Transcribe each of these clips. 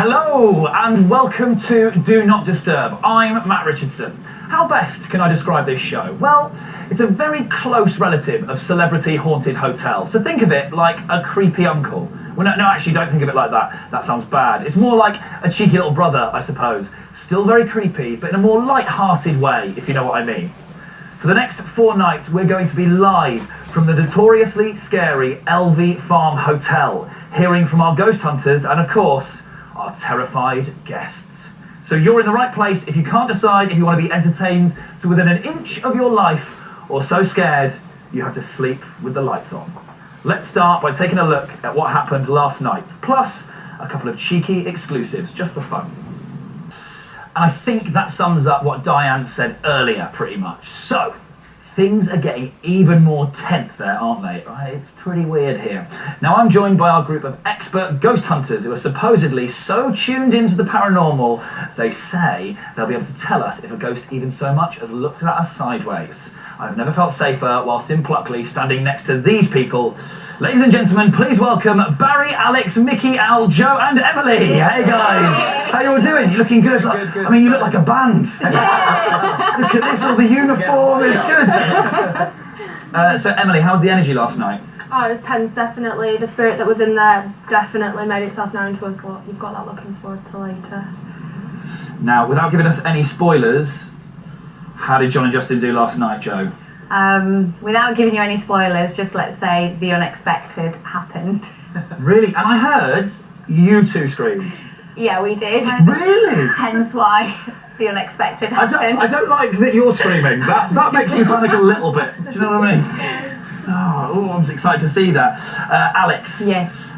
Hello and welcome to Do Not Disturb. I'm Matt Richardson. How best can I describe this show? Well, it's a very close relative of celebrity haunted hotels. So think of it like a creepy uncle. Well, no, actually don't think of it like that. That sounds bad. It's more like a cheeky little brother, I suppose. Still very creepy, but in a more light-hearted way, if you know what I mean. For the next 4 nights, we're going to be live from the notoriously scary LV Farm Hotel, hearing from our ghost hunters and, of course, our terrified guests. So you're in the right place if you can't decide if you want to be entertained to within an inch of your life or so scared you have to sleep with the lights on. Let's start by taking a look at what happened last night, plus a couple of cheeky exclusives just for fun. And I think that sums up what Diane said earlier pretty much. So, things are getting even more tense there, aren't they? Right? It's pretty weird here. Now, I'm joined by our group of expert ghost hunters who are supposedly so tuned into the paranormal, they say they'll be able to tell us if a ghost even so much as looked at us sideways. I've never felt safer whilst in Pluckley standing next to these people. Ladies and gentlemen, please welcome Barry, Alex, Miki, Al, Joe and Emily. Hey guys, how you all doing? You looking good? Good. I mean, you look like a band. Look at this, all the uniform is good. So Emily, how was the energy last night? Oh, it was tense, definitely. The spirit that was in there definitely made itself known to us, but you've got that looking forward to later. Now, without giving us any spoilers, how did John and Justin do last night, Joe? Without giving you any spoilers, just let's say the unexpected happened. Really? And I heard you two screamed. Yeah, we did. Really? Hence why the unexpected happened. I don't like that you're screaming. That makes me panic a little bit. Do you know what I mean? Oh, I was excited to see that. Alex. Yes.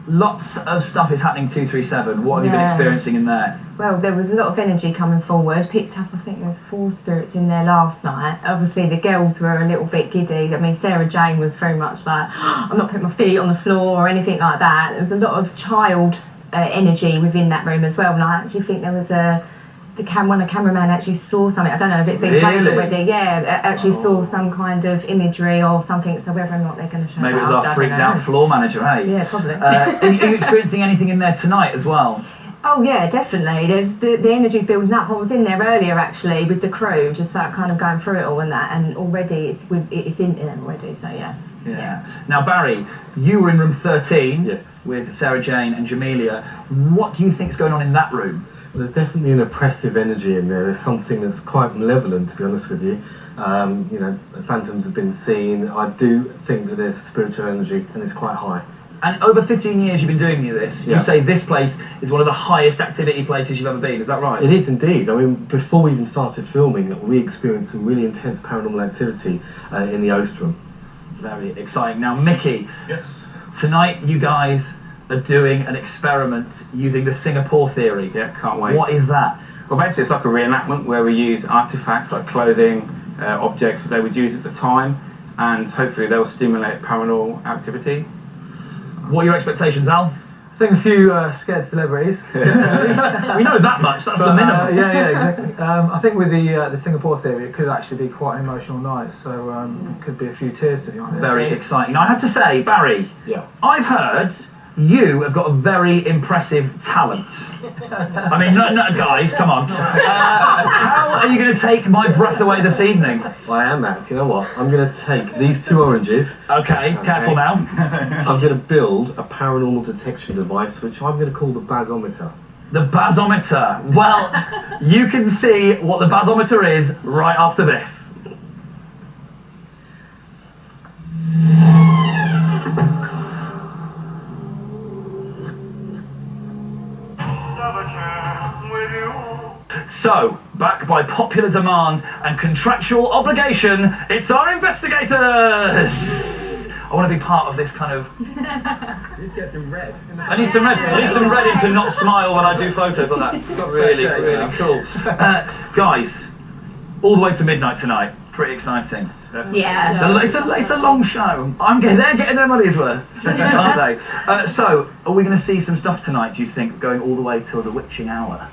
Lots of stuff is happening 237. What have you been experiencing in there? Well, there was a lot of energy coming forward. Picked up, I think there was 4 spirits in there last night. Obviously, the girls were a little bit giddy. I mean, Sarah Jane was very much like, I'm not putting my feet on the floor or anything like that. There was a lot of child energy within that room as well. And I actually think there was one of the cameraman actually saw something. I don't know if it's been played already. Yeah, actually saw some kind of imagery or something. So whether or not they're going to show maybe it was our freaked out floor manager, hey? Yeah, probably. Are you experiencing anything in there tonight as well? Oh yeah, definitely. There's the energy's building up. I was in there earlier actually with the crew, just kind of going through it all and that, and already it's in there already. So yeah. Now Barry, you were in room 13 yes. with Sarah Jane and Jamelia. What do you think's going on in that room? Well, there's definitely an oppressive energy in there. There's something that's quite malevolent, to be honest with you. You know, phantoms have been seen. I do think that there's spiritual energy, and it's quite high. And over 15 years you've been doing this, you say this place is one of the highest activity places you've ever been, is that right? It is indeed. I mean, before we even started filming, we experienced some really intense paranormal activity in the Ostrom. Very exciting. Now, Miki, yes. Tonight you guys are doing an experiment using the Singapore theory. Yeah, can't wait. What is that? Well, basically it's like a reenactment where we use artifacts like clothing, objects that they would use at the time, and hopefully they'll stimulate paranormal activity. What are your expectations, Al? I think a few scared celebrities. We know that much, that's the minimum. Yeah, exactly. I think with the Singapore theory, it could actually be quite an emotional night, so it could be a few tears, to be honest. Very exciting. Now, I have to say, Barry, I've heard you have got a very impressive talent. I mean, no, guys, come on. How are you going to take my breath away this evening? Well, I am, Matt. You know what? I'm going to take these 2 oranges. Okay, careful now. I'm going to build a paranormal detection device, which I'm going to call the basometer. The basometer. Well, you can see what the basometer is right after this. So, back by popular demand and contractual obligation, it's our investigators! I want to be part of this kind of... Let's get some red. I need some red. I need some red in to not smile when I do photos like that. Really cool. Guys, all the way to midnight tonight. Pretty exciting. Yeah. It's a long show. They're getting their money's worth, aren't they? So, are we going to see some stuff tonight, do you think, going all the way till the witching hour?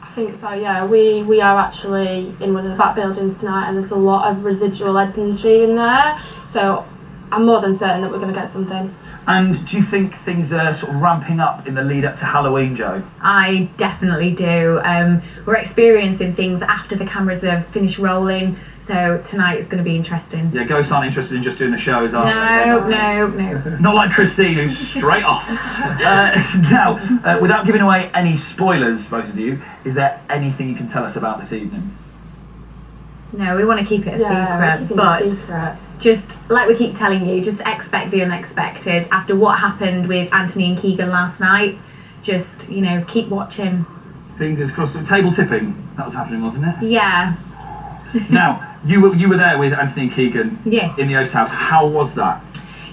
I think so, yeah. We are actually in one of the back buildings tonight, and there's a lot of residual energy in there. So I'm more than certain that we're going to get something. And do you think things are sort of ramping up in the lead up to Halloween, Jo? I definitely do. We're experiencing things after the cameras have finished rolling, so tonight is going to be interesting. Yeah, ghosts aren't interested in just doing the shows, are they? No. Not like Christine, who's straight off. Now, without giving away any spoilers, both of you, is there anything you can tell us about this evening? No, we want to keep it a secret, but just like we keep telling you, just expect the unexpected. After what happened with Anthony and Keegan last night, just, you know, keep watching. Fingers crossed. Table tipping, that was happening, wasn't it? Yeah. Now, you were there with Anthony and Keegan. Yes. In the Oast House. How was that?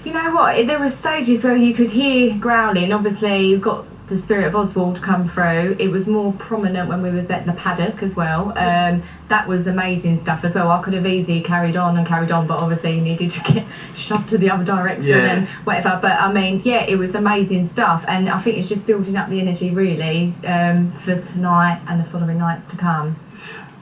You know what? There were stages where you could hear growling. Obviously, you've got the spirit of Oswald come through. It was more prominent when we was at the paddock as well. That was amazing stuff as well. I could have easily carried on, but obviously you needed to get shoved to the other direction and whatever. But I mean, yeah, it was amazing stuff, and I think it's just building up the energy really for tonight and the following nights to come.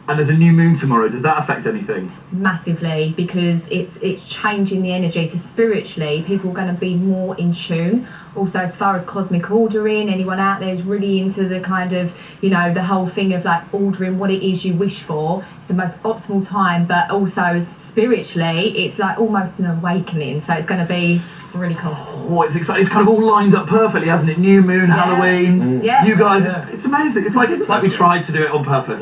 And there's a new moon tomorrow. Does that affect anything? Massively, because it's changing the energy. So spiritually, people are going to be more in tune. Also, as far as cosmic ordering, anyone out there is really into the kind of, you know, the whole thing of like ordering what it is you wish for. It's the most optimal time, but also spiritually, it's like almost an awakening. So it's going to be really cool. Oh, it's exciting. It's kind of all lined up perfectly, hasn't it? New moon, Halloween. Yeah. You guys, it's amazing. It's like we tried to do it on purpose.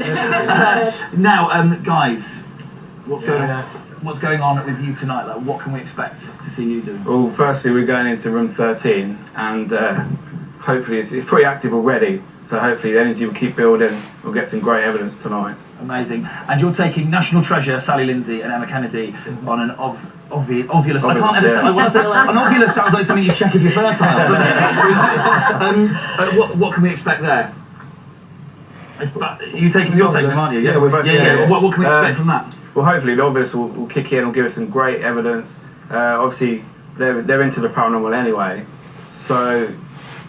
Now, guys, what's going on with you tonight? Like, what can we expect to see you do? Well, firstly, we're going into room 13, and hopefully it's pretty active already. So hopefully the energy will keep building. We'll get some great evidence tonight. Amazing. And you're taking National Treasure, Sally Lindsay and Emma Kennedy on an ovulus. I can't ever say. I want to say an ovulus sounds like something you check if you're fertile, doesn't it? What can we expect there? You're taking them, aren't you? Yeah, we're both. Yeah. What can we expect from that? Well, hopefully the ovulus will kick in and give us some great evidence. Obviously, they're into the paranormal anyway, so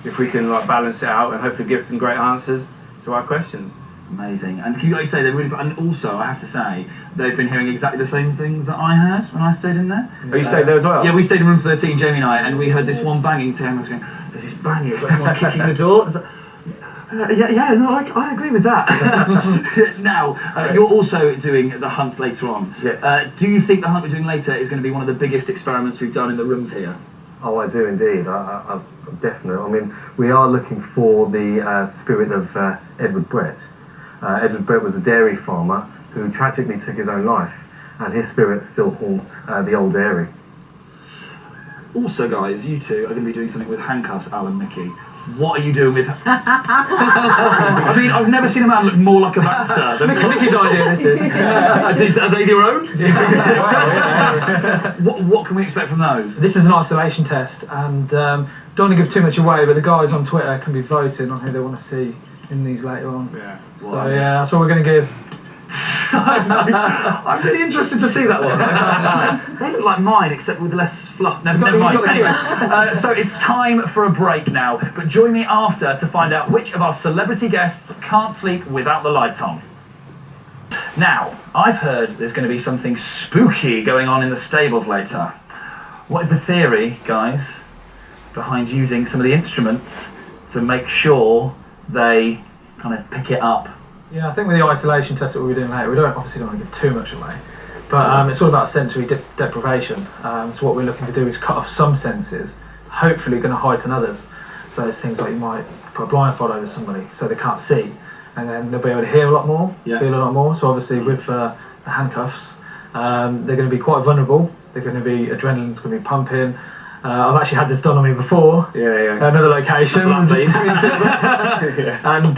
if we can like balance it out and hopefully give some great answers to our questions. Amazing. And can you guys say they're really? And also, I have to say, they've been hearing exactly the same things that I heard when I stayed in there. Oh, you stayed there as well? Yeah, we stayed in room 13, Jamie and I, and we heard this one banging. Tim was going, "There's this banging. It's like someone's kicking the door." It's like, I agree with that. Now, you're also doing the hunt later on. Yes. Do you think the hunt we're doing later is going to be one of the biggest experiments we've done in the rooms here? Oh, I do indeed. I'm definitely. I mean, we are looking for the spirit of Edward Brett. Edward Brett was a dairy farmer who tragically took his own life, and his spirit still haunts the old dairy. Also, guys, you two are going to be doing something with handcuffs, Al and Miki. What are you doing with... I mean, I've never seen a man look more like a bouncer. Mickey's idea, this is. Are they your own? What can we expect from those? This is an isolation test, and don't want to give too much away, but the guys on Twitter can be voting on who they want to see in these later on. Yeah. So yeah, that's what we're going to give. I'm really interested to see that one. They look like mine, except with less fluff. Never mind. Anyway, so it's time for a break now, but join me after to find out which of our celebrity guests can't sleep without the light on. Now, I've heard there's going to be something spooky going on in the stables later. What is the theory, guys, behind using some of the instruments to make sure they kind of pick it up? Yeah, I think with the isolation test that we'll be doing later, we obviously don't want to give too much away, but it's all about sensory deprivation. So what we're looking to do is cut off some senses, hopefully going to heighten others. So there's things like you might put a blindfold over somebody so they can't see, and then they'll be able to hear a lot more, feel a lot more. So obviously with the handcuffs, they're going to be quite vulnerable. They're going to be, adrenaline's going to be pumping. I've actually had this done on me before. Another location. And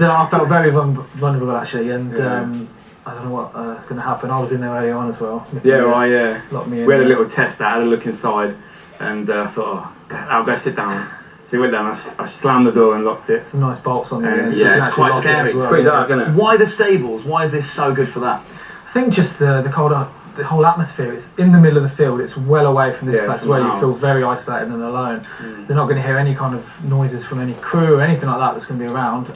I felt very vulnerable actually, and I don't know what's going to happen. I was in there early on as well. Locked me in. We had a little test. I had a look inside, and I thought, I'll go sit down. So he went down. I slammed the door and locked it. Some nice bolts on there. It's quite scary. It's pretty dark, isn't it? Why the stables? Why is this so good for that? I think just the colder. The whole atmosphere, it's in the middle of the field, it's well away from this place where you feel very isolated and alone. They're not going to hear any kind of noises from any crew or anything like that that's going to be around.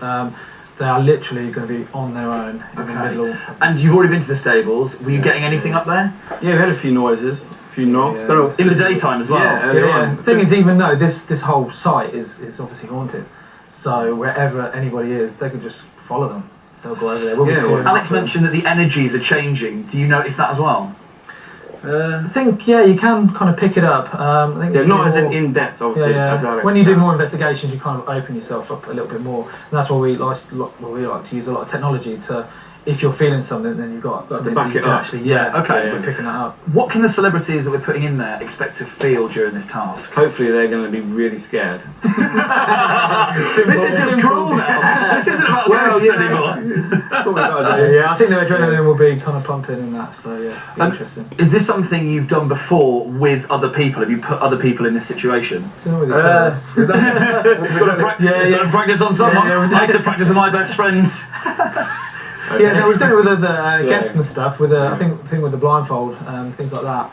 They are literally going to be on their own in the middle. And you've already been to the stables. Were you getting anything up there? Yeah, we had a few noises, a few knocks. Yeah. In the daytime as well. Yeah. The thing is, even though this whole site is obviously haunted, so wherever anybody is, they could just follow them. They'll go over there. We'll be calling Alex mentioned that the energies are changing. Do you notice that as well? I think you can kind of pick it up. I think it's not as more, in depth, obviously. As Alex when you do more investigations, you kind of open yourself up a little bit more, and that's why we like to use a lot of technology to. If you're feeling something, then you've got to back it up. Actually, we're picking that up. What can the celebrities that we're putting in there expect to feel during this task? Hopefully, they're going to be really scared. This is just cruel now. This isn't about ghosts anymore. I think the adrenaline will be kind of pumping in that. So yeah, interesting. Is this something you've done before with other people? Have you put other people in this situation? We've got to practice on someone. I used to practice with my best friends. Yeah, no, we've done it with other guests and stuff. With I think with the blindfold, things like that.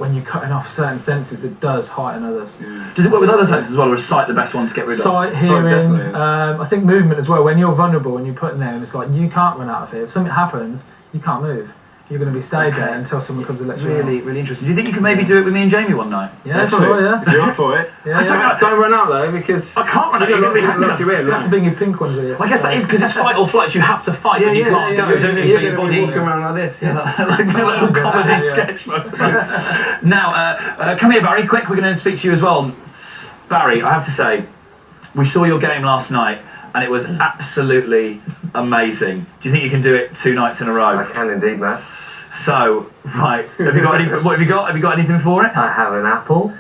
When you're cutting off certain senses, it does heighten others. Does it work with other senses as well, or is sight the best one to get rid of? Sight, hearing, I think movement as well. When you're vulnerable and you're put in there, and it's like you can't run out of here. If something happens, you can't move. You're going to be stayed there until someone comes and lets you out. Really interesting. Do you think you can maybe do it with me and Jamie one night? Yeah, sure, yeah. If you're up for it. Don't run out though, because I can't run out. You're going to be handcuffed. You have to bring your pink ones with you. Well, I guess that is because it's fight or flight. You have to fight, but you can't go. Don't you? So your body walking around like this. Like a little comedy sketch moment. Now, come here, Barry. Quick, we're going to speak to you as well. Barry, I have to say, we saw your game last night, and it was absolutely amazing. Do you think you can do it 2 nights in a row? I can indeed, Matt. So, right, have you got any? What have you got? Have you got anything for it? I have an apple,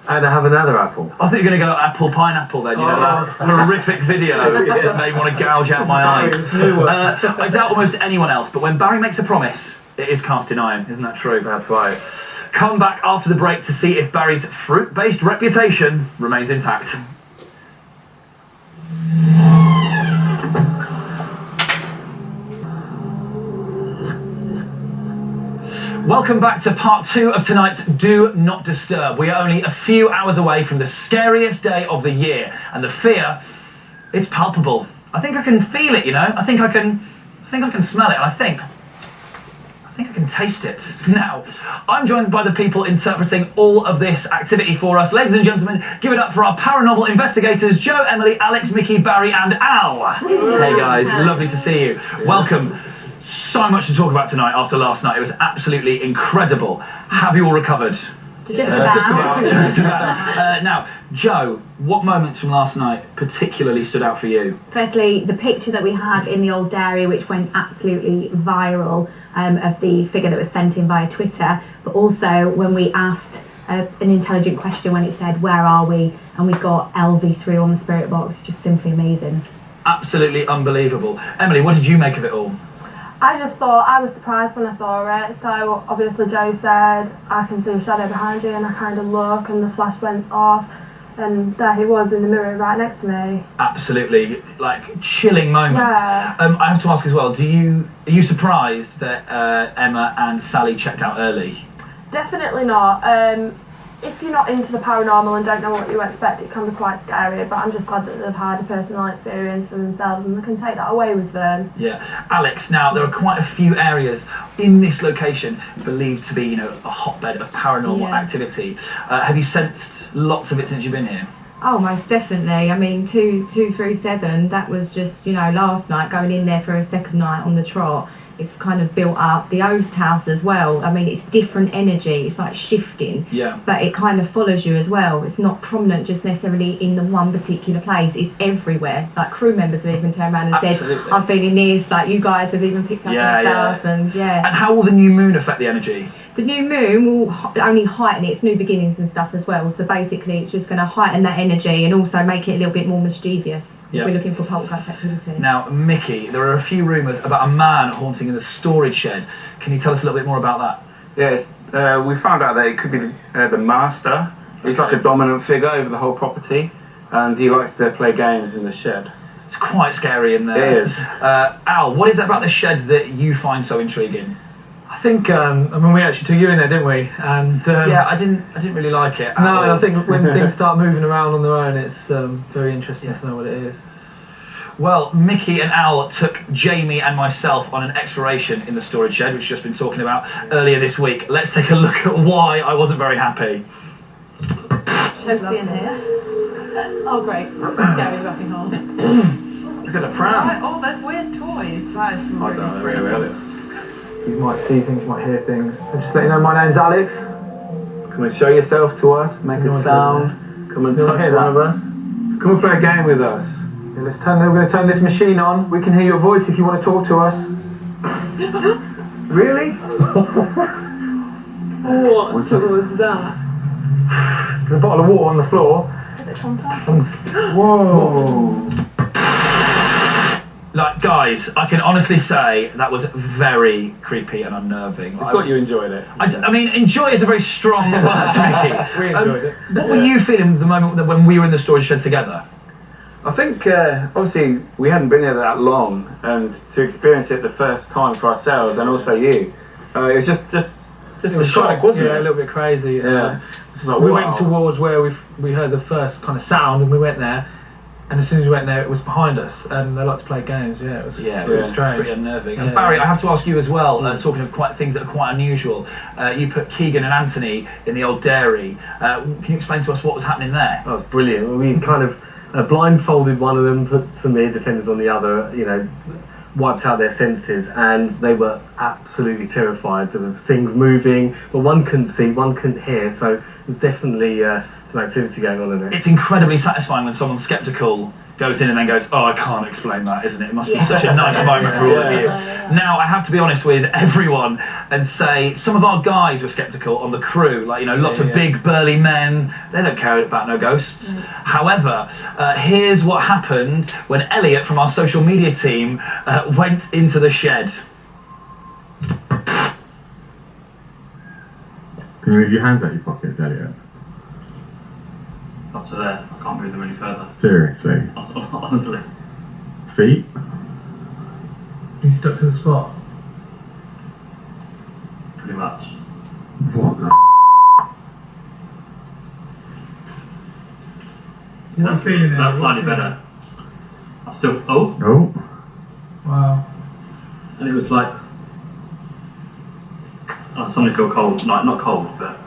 and I have another apple. I thought you were going to go apple pineapple then. You know that horrific video that made me want to gouge out my eyes. I doubt almost anyone else, but when Barry makes a promise, it is cast in iron. Isn't that true? That's right. Come back after the break to see if Barry's fruit-based reputation remains intact. Welcome back to part 2 of tonight's Do Not Disturb. We are only a few hours away from the scariest day of the year, and the fear, it's palpable. I think I can feel it, you know. I think I can smell it, and I think I can taste it. Now, I'm joined by the people interpreting all of this activity for us. Ladies and gentlemen, give it up for our paranormal investigators, Joe, Emily, Alex, Miki, Barry, and Al. Hey guys, lovely to see you. Welcome. So much to talk about tonight after last night. It was absolutely incredible. Have you all recovered? Just about. Now, Joe, what moments from last night particularly stood out for you? Firstly, the picture that we had in the old dairy, which went absolutely viral, of the figure that was sent in via Twitter, but also when we asked an intelligent question when it said, "Where are we?" and we got LV3 on the spirit box. Just simply amazing. Absolutely unbelievable. Emily, what did you make of it all? I just thought, I was surprised when I saw it. So obviously Joe said, I can see a shadow behind you, and I kind of look and the flash went off, and there he was in the mirror right next to me. Absolutely, like, chilling moment. Yeah. I have to ask as well, are you surprised that Emma and Sally checked out early? Definitely not. If you're not into the paranormal and don't know what you expect, it can be quite scary, but I'm just glad that they've had a personal experience for themselves and they can take that away with them. Yeah. Alex, now there are quite a few areas in this location believed to be, you know, a hotbed of paranormal activity. Have you sensed lots of it since you've been here? Oh, most definitely. I mean, 237, that was just, you know, last night, going in there for a second night on the trot. It's kind of built up. The Oast House as well. I mean, it's different energy. It's like shifting. Yeah. But it kind of follows you as well. It's not prominent just necessarily in the one particular place. It's everywhere. Like crew members have even turned around and said, "I'm feeling this." Like you guys have even picked up on stuff. And And how will the new moon affect the energy? The new moon will only heighten it. It's new beginnings and stuff as well. So basically, it's just going to heighten that energy and also make it a little bit more mischievous. Yeah. We're looking for poltergeist activity. Now, Miki, there are a few rumours about a man haunting in the storage shed. Can you tell us a little bit more about that? Yes, we found out that it could be the master. He's like a dominant figure over the whole property, and he likes to play games in the shed. It's quite scary in there. It is. Al, what is it about the shed that you find so intriguing? I think, I mean, we actually took you in there, didn't we? And yeah, I didn't really like it. No, I think when things start moving around on their own, it's very interesting to know what it is. Well, Miki and Al took Jamie and myself on an exploration in the storage shed, which we've just been talking about earlier this week. Let's take a look at why I wasn't very happy. Toasty in here. Oh great, scary rocking horse. Look at the pram. Right, oh, there's weird toys. That is I don't know, really really. You might see things, you might hear things. So just let you know, my name's Alex. Come and show yourself to us, make a sound, come and You wanna touch hear one that? of us. Come and play a game with us. Yeah, we're going to turn this machine on. We can hear your voice if you want to talk to us. Really? What was that? There's a bottle of water on the floor. Is it contact? Whoa. Like, guys, I can honestly say that was very creepy and unnerving. I thought you enjoyed it. I mean, enjoy is a very strong word, Miki. We enjoyed it. What were you feeling the moment that when we were in the storage shed together? I think, obviously, we hadn't been there that long, and to experience it the first time for ourselves, and also you, it was just It a was shock, quite, wasn't yeah, it? a little bit crazy. Yeah. It's like, We wow. went towards where we heard the first kind of sound, and we went there. And as soon as we went there, it was behind us, and they like to play games. Yeah, it was strange. Pretty unnerving. Yeah. And Barry, I have to ask you as well. Talking of things that are quite unusual, you put Keegan and Anthony in the old dairy. Can you explain to us what was happening there? That was brilliant. We kind of blindfolded one of them, put some ear defenders on the other, you know, wiped out their senses, and they were absolutely terrified. There was things moving, but one couldn't see, one couldn't hear, so it was definitely some activity going on in there. It's incredibly satisfying when someone sceptical goes in and then goes, oh, I can't explain that, isn't it? It must be such a nice moment for all of you. Now, I have to be honest with everyone and say some of our guys were sceptical on the crew, like, you know, lots of big burly men. They don't care about no ghosts. However, here's what happened when Elliot from our social media team went into the shed. Can you move your hands out your pockets, Elliot? Up to there. I can't move them any further. Seriously? Honestly. Feet? You stuck to the spot. Pretty much. What the That's slightly better. I still. Oh! Oh. Wow. And it was like. I suddenly feel cold. Like, not cold, but.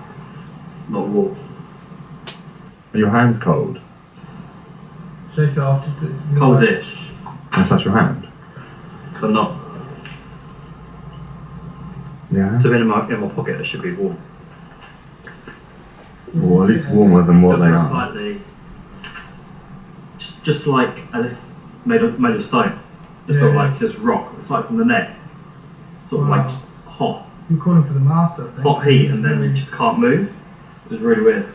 Not warm. Are your hands cold? Shake it off. Coldish. Can I touch your hand? But not. Yeah? To be in my pocket, it should be warm. Or at least warmer than what Still they feels are. slightly. Just like as if made of stone. It felt like just rock. It's like from the neck. Sort of like just hot. You're calling for the master. Hot heat, and then you just can't move. It was really weird.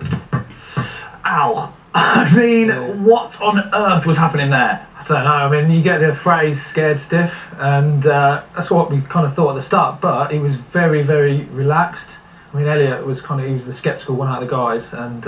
Ow. I mean, what on earth was happening there? I don't know. I mean, you get the phrase "scared stiff," and that's what we kind of thought at the start. But he was very, very relaxed. I mean, Elliot was he was the sceptical one out of the guys, and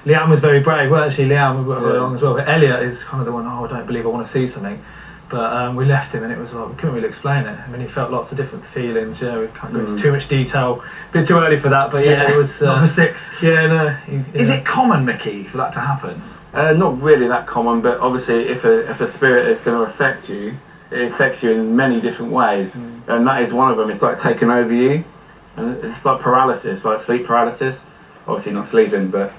Liam was very brave. Well, actually, Liam went along as well. But Elliot is kind of the one. Oh, I don't believe I want to see something. But we left him, and it was like we couldn't really explain it. I mean, he felt lots of different feelings. Yeah, we can't go into too much detail. A bit too early for that, but yeah, it was. Not for 6. Yeah, no. Is it common, Miki, for that to happen? Not really that common, but obviously if a spirit is going to affect you, it affects you in many different ways, and that is one of them. It's like taking over you, and it's like paralysis, like sleep paralysis. Obviously not sleeping, but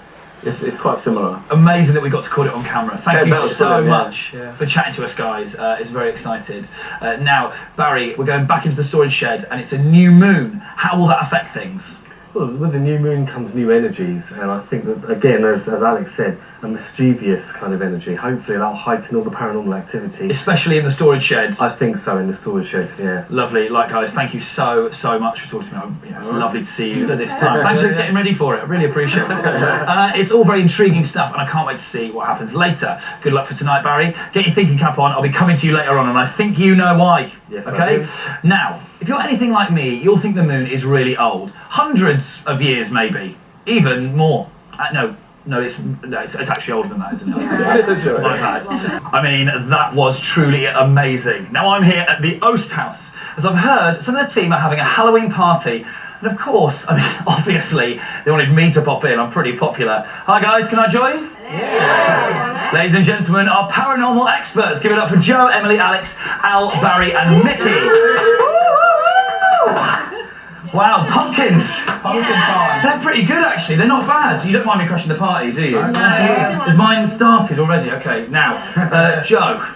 it's quite similar. Amazing that we got to call it on camera. Thank you so brilliant, much for chatting to us, guys. It's very excited. Now, Barry, we're going back into the storage shed, and it's a new moon. How will that affect things? Well, with the new moon comes new energies, and I think that, again, as Alex said, a mischievous kind of energy. Hopefully that'll heighten all the paranormal activity. Especially in the storage shed. I think so, in the storage shed, yeah. Lovely. Like, guys, thank you so much for talking to me. It's lovely to see you at this time. Thanks for getting ready for it. I really appreciate it. It's all very intriguing stuff, and I can't wait to see what happens later. Good luck for tonight, Barry. Get your thinking cap on. I'll be coming to you later on, and I think you know why. Yes, okay? Now, if you're anything like me, you'll think the moon is really old. Hundreds of years, maybe. Even more. No, it's actually older than that, isn't it? My bad. I mean, that was truly amazing. Now I'm here at the Oast House, as I've heard some of the team are having a Halloween party And of course, I mean, obviously, they wanted me to pop in. I'm pretty popular. Hi guys, can I join? Yeah. Ladies and gentlemen, our paranormal experts. Give it up for Joe, Emily, Alex, Al, Barry and Miki. Wow, pumpkins! Pumpkin time. They're pretty good actually, they're not bad. You don't mind me crushing the party, do you? No. Has mine started already? Okay, now, Joe,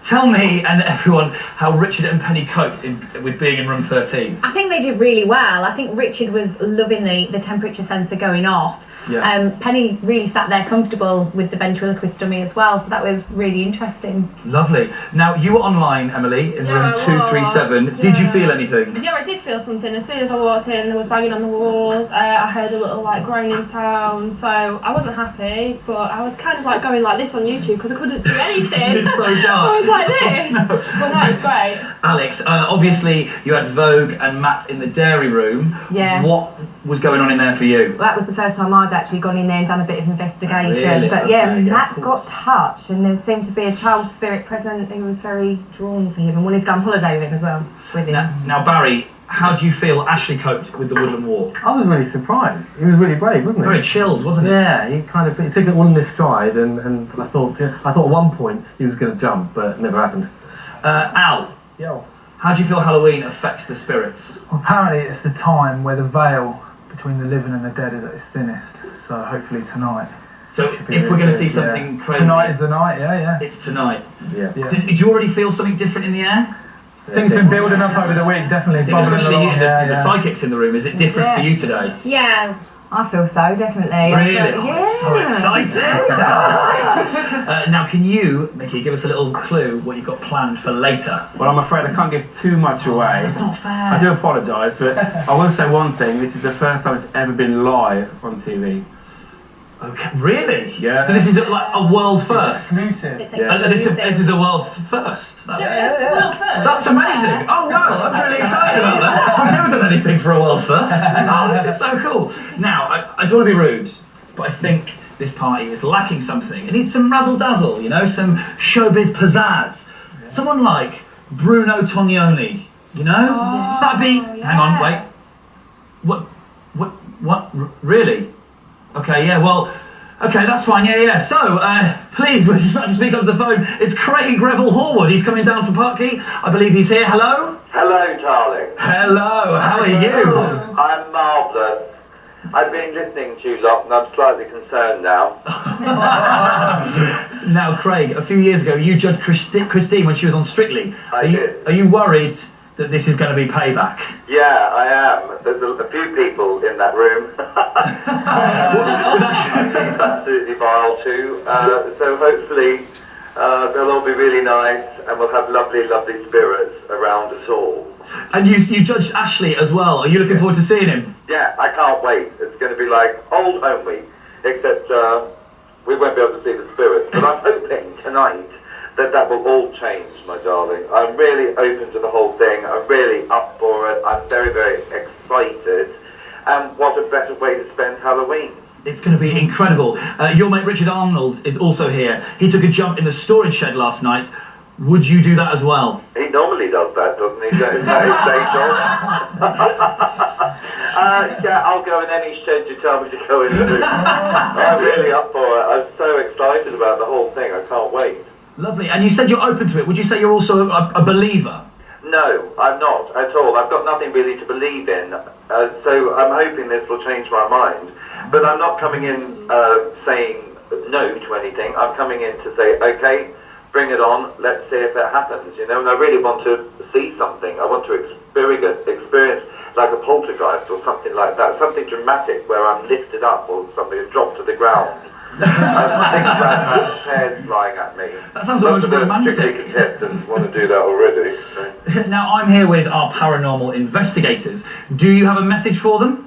tell me and everyone how Richard and Penny coped with being in room 13. I think they did really well. I think Richard was loving the temperature sensor going off. Yeah. Penny really sat there comfortable with the ventriloquist dummy as well, so that was really interesting. Lovely. Now, you were online, Emily, in room I 237. was. Did you feel anything? Yeah, I did feel something. As soon as I walked in, there was banging on the walls. I heard a little like groaning sound, so I wasn't happy, but I was kind of like going like this on YouTube because I couldn't see anything. It's so dark. I was like this. But no, it's great. Alex, obviously you had Vogue and Matt in the dairy room. Yeah. What was going on in there for you? Well, that was the first time I'd actually gone in there and done a bit of investigation. Really? But yeah, Okay, yeah, Matt of got touched, and there seemed to be a child spirit present who was very drawn to him and wanted to go on holiday with him as well. With him. Now, Barry, how do you feel Ashley coped with the woodland walk? I was really surprised. He was really brave, wasn't he? Very chilled, wasn't it? Yeah, he took it all in his stride, and I thought at one point he was going to jump, but it never happened. Al, Yo. how do you feel Halloween affects the spirits? Well, apparently it's the time where the veil between the living and the dead is at its thinnest. So hopefully tonight. So should be if we're really going to good, see something yeah. crazy, Tonight is the night. Yeah. it's tonight. Yeah. Yeah. Did you already feel something different in the air? Things been building up over the week, definitely. I think bubbling especially along, the psychics in the room. Is it different for you today? Yeah. I feel so, definitely. Really? Yeah. So excited! Now, can you, Miki, give us a little clue what you've got planned for later? Well, I'm afraid I can't give too much away. That's not fair. I do apologise, but I will say one thing. This is the first time it's ever been live on TV. Okay, really? Yeah. So this is like a world first. Exclusive. It's Yeah. This is a world first. That's, Well, first. that's amazing. Oh wow, I'm really excited about that. I've never done anything for a world first. Oh, this is so cool. Now, I don't want to be rude, but I think this party is lacking something. It needs some razzle dazzle, you know, some showbiz pizzazz. Someone like Bruno Tognoni, you know? That'd be. Hang on, wait. What? Really? Okay, yeah, well, okay, that's fine, yeah. So, please, we're just about to speak onto the phone. It's Craig Revel Horwood. He's coming down from Parkey. I believe he's here. Hello? Hello, darling. Hello, how are you? I'm marvellous. I've been listening to you lot and I'm slightly concerned now. Now, Craig, a few years ago, you judged Christine when she was on Strictly. I did. Are you worried that this is going to be payback? Yeah, I am. There's a few people in that room. She's absolutely vile too. So hopefully they'll all be really nice and we'll have lovely, lovely spirits around us all. And you judged Ashley as well. Are you looking forward to seeing him? Yeah, I can't wait. It's going to be like old home week, except we won't be able to see the spirits. But I'm hoping tonight that will all change, my darling. I'm really open to the whole thing. I'm really up for it. I'm very, very excited. And what a better way to spend Halloween. It's going to be incredible. Your mate Richard Arnold is also here. He took a jump in the storage shed last night. Would you do that as well? He normally does that, doesn't he? Is that his day job? Yeah, I'll go in any shed you tell me to go into. I'm really up for it. I'm so excited about the whole thing. I can't wait. Lovely. And you said you're open to it. Would you say you're also a believer? No, I'm not at all. I've got nothing really to believe in. So I'm hoping this will change my mind. But I'm not coming in saying no to anything. I'm coming in to say, okay, bring it on. Let's see if it happens, you know. And I really want to see something. I want to experience like a poltergeist or something like that. Something dramatic where I'm lifted up or something and dropped to the ground. Things like that, hairs flying at me. That sounds almost romantic. Most of the contestants want to do that already. So. Now, I'm here with our paranormal investigators. Do you have a message for them?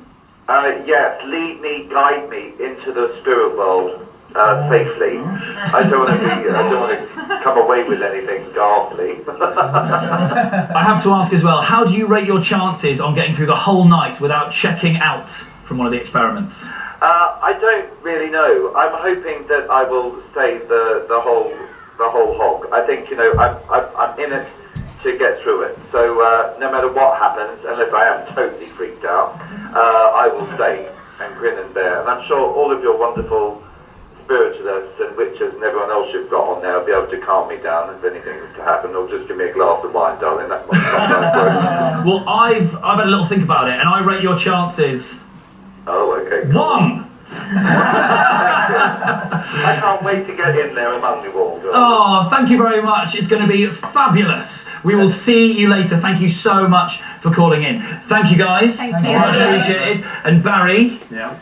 Yes, lead me, guide me into the spirit world safely. I don't want to come away with anything ghastly. I have to ask as well, how do you rate your chances on getting through the whole night without checking out from one of the experiments? I don't really know. I'm hoping that I will stay the whole hog. I think, you know, I'm in it to get through it. So no matter what happens, unless I am totally freaked out, I will stay and grin and bear. And I'm sure all of your wonderful spiritualists and witches and everyone else you've got on there will be able to calm me down if anything was to happen, or just give me a glass of wine, darling. That's my Well, I've had a little think about it, and I rate your chances. Oh, okay. 1. I can't wait to get in there among you all. Oh, thank you very much. It's going to be fabulous. We will see you later. Thank you so much for calling in. Thank you, guys. Thank you. Much appreciated. And Barry, Yeah.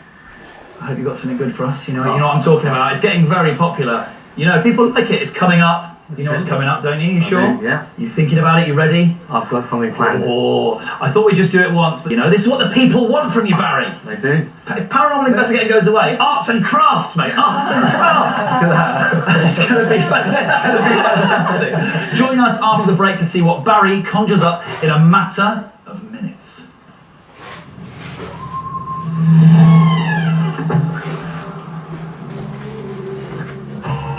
I hope you got something good for us. You know what I'm talking about. It's getting very popular. You know, people like it. It's coming up. You know what's coming up, don't you? You sure? Yeah. You thinking about it? You ready? I've got something planned. Oh, I thought we'd just do it once, but you know, this is what the people want from you, Barry. They do. If paranormal investigating goes away, arts and crafts, mate. Arts and crafts. It's going to be fantastic. Join us after the break to see what Barry conjures up in a matter of minutes.